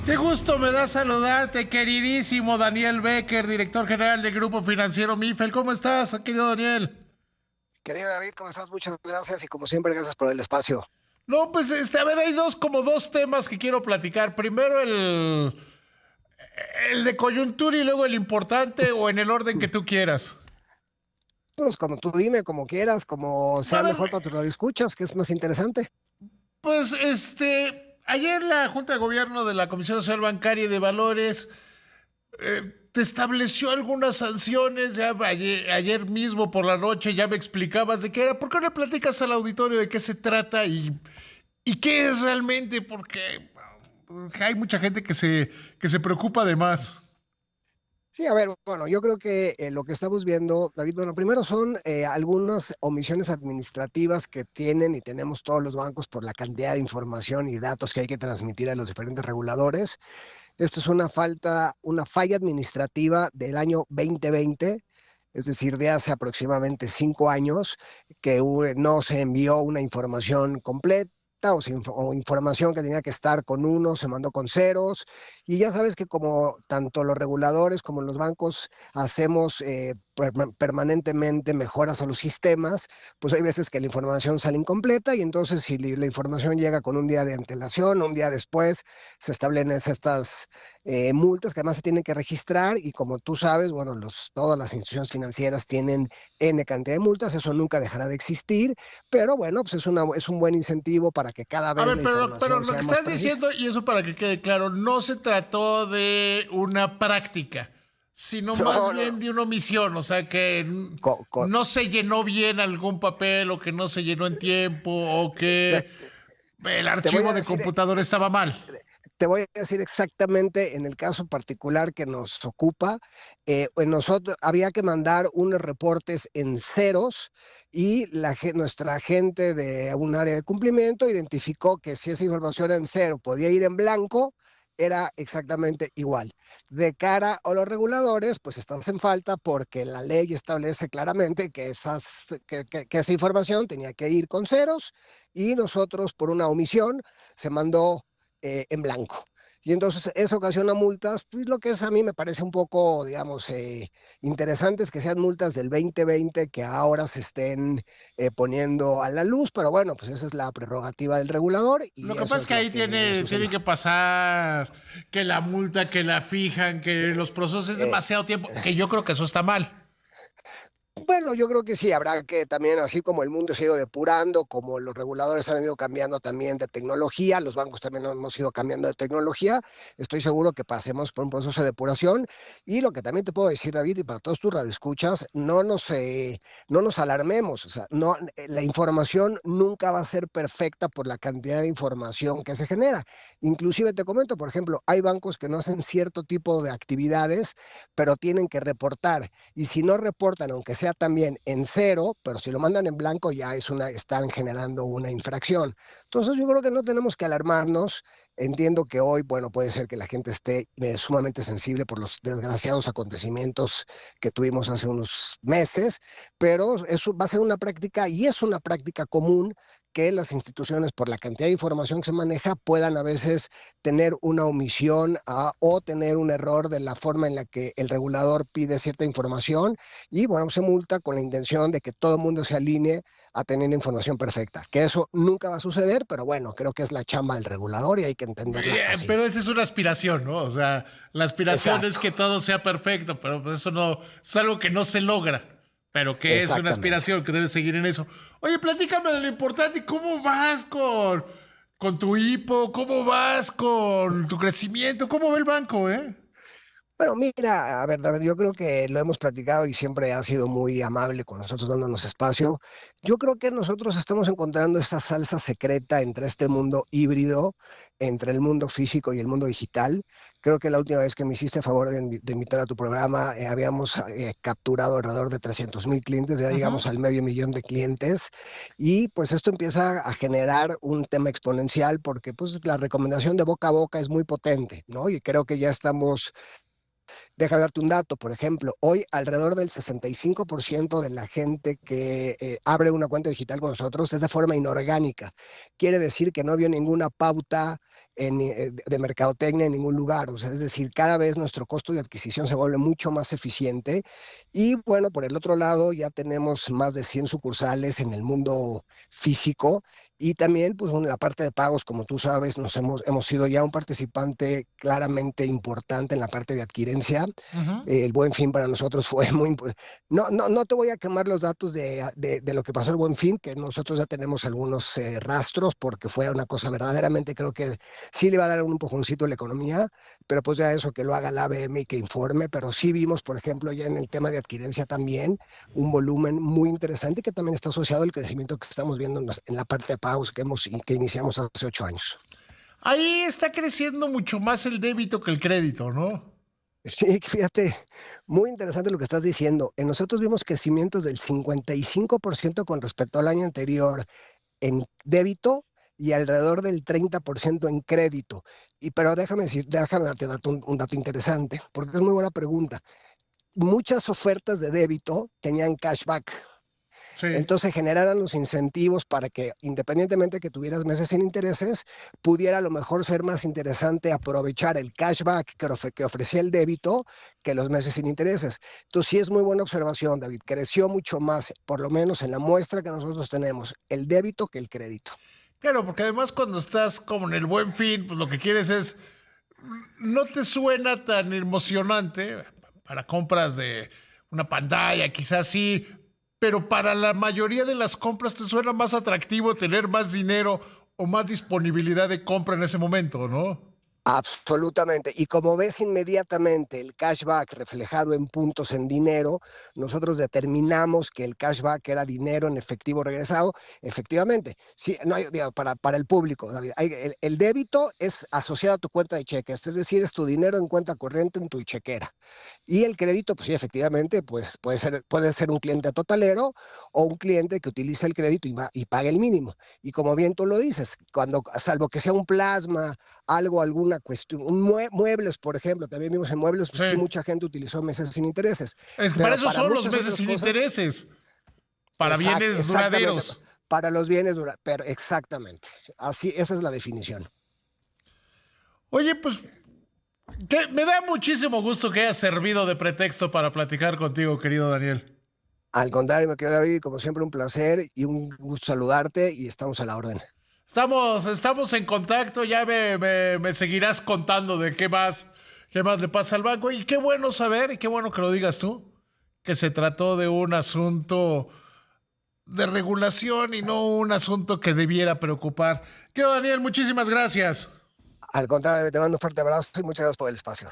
Qué gusto me da saludarte, queridísimo Daniel Becker, director general del Grupo Financiero Mifel. ¿Cómo estás, querido Daniel? Querido David, ¿cómo estás? Muchas gracias y como siempre, gracias por el espacio. No, pues, a ver, hay dos temas que quiero platicar. Primero el de coyuntura y luego el importante o en el orden que tú quieras. Pues como tú dime, como quieras, como A sea ver, mejor para tus radioescuchas, que es más interesante. pues, ayer la Junta de Gobierno de la Comisión Nacional Bancaria y de Valores te estableció algunas sanciones, ya ayer mismo por la noche ya me explicabas de qué era. ¿Por qué no le platicas al auditorio de qué se trata y qué es realmente? Porque hay mucha gente que se preocupa de más. Sí, a ver, bueno, yo creo que lo que estamos viendo, David, bueno, primero son algunas omisiones administrativas que tienen y tenemos todos los bancos por la cantidad de información y datos que hay que transmitir a los diferentes reguladores. Esto es una falla administrativa del año 2020, es decir, de hace aproximadamente 5 años, que no se envió una información completa o información que tenía que estar con unos, se mandó con ceros. Y ya sabes que como tanto los reguladores como los bancos hacemos permanentemente mejoras a los sistemas, pues hay veces que la información sale incompleta y entonces si la información llega con un día de antelación, un día después, se establecen estas multas que además se tienen que registrar y como tú sabes, bueno, todas las instituciones financieras tienen N cantidad de multas, eso nunca dejará de existir, pero bueno, pues es un buen incentivo para que cada A vez ver, la pero información lo que sea más estás precisa. diciendo, y eso para que quede claro, no se trató de una práctica, sino más No, no, bien no. de una omisión, o sea que Co- co- no se llenó bien algún papel o que no se llenó en tiempo o te, que el te voy archivo a de decir, computadora estaba mal. Te voy a decir exactamente en el caso particular que nos ocupa. En nosotros había que mandar unos reportes en ceros y nuestra gente de un área de cumplimiento identificó que si esa información era en cero podía ir en blanco, era exactamente igual. De cara a los reguladores, pues estás en falta porque la ley establece claramente que esa información tenía que ir con ceros y nosotros por una omisión se mandó en blanco. Y entonces eso ocasiona multas, pues lo que es a mí me parece un poco, digamos, interesante es que sean multas del 2020 que ahora se estén poniendo a la luz, pero bueno, pues esa es la prerrogativa del regulador Lo y que pasa eso es es que lo ahí que tiene sucedió. que pasar que la multa, que la fijan, que los procesos es Eh, demasiado tiempo, que yo creo que eso está mal. Bueno, yo creo que sí, habrá que también, así como el mundo se ha ido depurando, como los reguladores han ido cambiando también de tecnología, los bancos también hemos ido cambiando de tecnología, estoy seguro que pasemos por un proceso de depuración. Y lo que también te puedo decir, David, y para todos tus radioescuchas, no nos alarmemos, o sea, no, la información nunca va a ser perfecta por la cantidad de información que se genera. Inclusive te comento, por ejemplo, hay bancos que no hacen cierto tipo de actividades, pero tienen que reportar. Y si no reportan, aunque sea también en cero, pero si lo mandan en blanco ya están generando una infracción. Entonces yo creo que no tenemos que alarmarnos. Entiendo que hoy, bueno, puede ser que la gente esté sumamente sensible por los desgraciados acontecimientos que tuvimos hace unos meses, pero eso va a ser una práctica y es una práctica común que las instituciones, por la cantidad de información que se maneja, puedan a veces tener una omisión o tener un error de la forma en la que el regulador pide cierta información y bueno, se multa con la intención de que todo el mundo se alinee a tener información perfecta, que eso nunca va a suceder, pero bueno, creo que es la chamba del regulador y hay que entenderla así. Pero esa es una aspiración, ¿no? O sea, la aspiración es Exacto, que todo sea perfecto, pero pues eso no, es algo que no se logra, pero que es una exactamente. aspiración que debe seguir en eso. Oye, platícame de lo importante, ¿cómo vas con tu hipo? ¿Cómo vas con tu crecimiento? ¿Cómo va el banco, eh? Bueno, mira, a ver, David, yo creo que lo hemos platicado y siempre ha sido muy amable con nosotros dándonos espacio. Yo creo que nosotros estamos encontrando esta salsa secreta entre este mundo híbrido, entre el mundo físico y el mundo digital. Creo que la última vez que me hiciste favor de invitar a tu programa, habíamos capturado alrededor de 300,000 clientes, ya Ujú. llegamos al medio millón de clientes y pues esto empieza a generar un tema exponencial porque pues la recomendación de boca a boca es muy potente, ¿no? Y creo que ya estamos Deja darte un dato, por ejemplo, hoy alrededor del 65% de la gente que abre una cuenta digital con nosotros es de forma inorgánica. Quiere decir que no vio ninguna pauta de mercadotecnia en ningún lugar. O sea, es decir, cada vez nuestro costo de adquisición se vuelve mucho más eficiente. Y bueno, por el otro lado, ya tenemos más de 100 sucursales en el mundo físico y también, pues, en la parte de pagos, como tú sabes, hemos sido ya un participante claramente importante en la parte de adquirencia. Ujú. El Buen Fin para nosotros fue muy importante. No te voy a quemar los datos de lo que pasó el Buen Fin, que nosotros ya tenemos algunos rastros, porque fue una cosa verdaderamente, creo que sí le va a dar un empujoncito a la economía, pero pues ya eso que lo haga la ABM y que informe, pero sí vimos, por ejemplo, ya en el tema de adquirencia también, un volumen muy interesante que también está asociado al crecimiento que estamos viendo en la parte de pagos que iniciamos hace 8 años. Ahí está creciendo mucho más el débito que el crédito, ¿no? Sí, fíjate, muy interesante lo que estás diciendo. En nosotros vimos crecimientos del 55% con respecto al año anterior en débito y alrededor del 30% en crédito. Pero déjame darte un dato interesante, porque es muy buena pregunta. Muchas ofertas de débito tenían cashback. Sí. Entonces generaran los incentivos para que, independientemente que tuvieras meses sin intereses, pudiera a lo mejor ser más interesante aprovechar el cashback que ofrecía el débito que los meses sin intereses. Entonces sí es muy buena observación, David. Creció mucho más, por lo menos en la muestra que nosotros tenemos, el débito que el crédito. Claro, porque además cuando estás como en el Buen Fin, pues lo que quieres es, no te suena tan emocionante para compras de una pantalla, quizás sí, pero para la mayoría de las compras te suena más atractivo tener más dinero o más disponibilidad de compra en ese momento, ¿no? Absolutamente. Y como ves inmediatamente el cashback reflejado en puntos en dinero, nosotros determinamos que el cashback era dinero en efectivo regresado. Efectivamente, sí, no hay, digo, para el público, David, el débito es asociado a tu cuenta de cheques, es decir, es tu dinero en cuenta corriente en tu chequera. Y el crédito, pues sí, efectivamente, pues puede ser un cliente totalero o un cliente que utiliza el crédito y paga el mínimo. Y como bien tú lo dices, salvo que sea un plasma, alguna cuestión, muebles, por ejemplo, también vimos en muebles, pues sí, Sí. mucha gente utilizó meses sin intereses, Es que para pero eso para son los muchas meses otras sin cosas, intereses, para bienes exactamente, duraderos. para los bienes pero exactamente, así, esa es la definición. Oye, pues que me da muchísimo gusto que hayas servido de pretexto para platicar contigo, querido Daniel. Al contrario, me quedo David, como siempre un placer y un gusto saludarte y estamos a la orden. Estamos en contacto, ya me seguirás contando de qué más le pasa al banco. Y qué bueno saber, y qué bueno que lo digas tú, que se trató de un asunto de regulación y no un asunto que debiera preocupar. Querido Daniel, muchísimas gracias. Al contrario, te mando un fuerte abrazo y muchas gracias por el espacio.